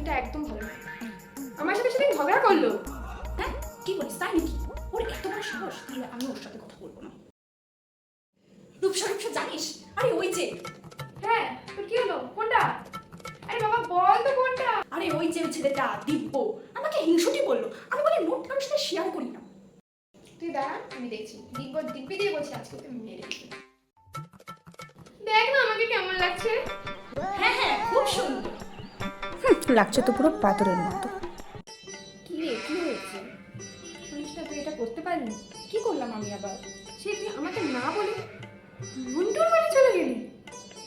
মেয়েটা একদম ভালো নয়। আমার সাথে সেদিন ঝগড়া করলো। হ্যাঁ কি বলিস, তাই নাকি? ওর এত বড় সাহস, তাহলে আমি ওর সাথে কথা বলবো না। রূপসা রূপসা জানিস, আরে ওই যে, হ্যাঁ তোর কি হলো? কোনটা? আরে বাবা বল তো কোনটা? আরে ওই যে ছেলেটা দিব্য আমাকে হিংসুটি বললো। আমি বলি নোট কারোর সাথে শেয়ার করি না। তুই দাঁড়া, আমি দেখছি। দিব্যি দিয়ে বলছি আজকে ওকে মেরে দিবি। দেখ না আমাকে কেমন লাগছে। হ্যাঁ হ্যাঁ খুব সুন্দর। লাগছে তো পুরো পাথরের মতো। কি রে কি হয়েছে? শুনিস না তুই এটা করতে পারলি? কি করলাম আমি আবার? সে তুই আমাকে না বলে মন্টুর বাড়ি চলে গেলি।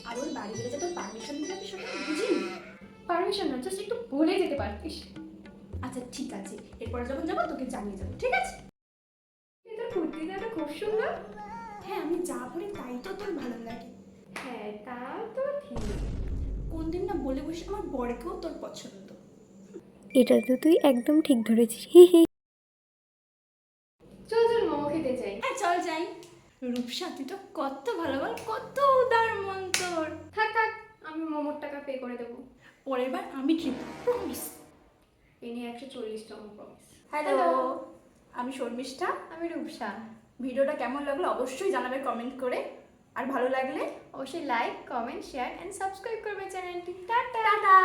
আর ওর বাড়ি গেলে যে তোর পারমিশন দিলে বিষয়টা বুঝিনি। পারমিশন না, জাস্ট একটু বলে যেতে পারতিস। আচ্ছা ঠিক আছে, এরপরে যখন যাবো তোকে জানিয়ে যাবো, ঠিক আছে? তোর কুর্তিটা তো খুব সুন্দর। হ্যাঁ আমি যা পড়ি তাই তো তোর ভালো লাগে। হ্যাঁ তা তো ঠিক। কোন দিন না বলে বসে আমার বরকেও তোর পছন্দ। এটা তো তুই একদম ঠিক ধরেছিস, হি হি। চল চল মোমো খেতে চাই। হ্যাঁ চল যাই। রূপসা তুই তো কত ভালো, বল কত উদার মন তোর। থাক থাক, আমি মোমোর টাকা পে করে দেবো। পরের বার আমি ট্রিপ প্রমিস। এ নিয়ে 140 টাকা প্রমিস। হ্যালো, আমি শর্মিষ্ঠা। আমি রূপসা। ভিডিওটা কেমন লাগলো অবশ্যই জানাবে কমেন্ট করে। আর ভালো লাগলে অবশ্যই like comment share and subscribe করবে চ্যানেলটি। টাটা। টাটা।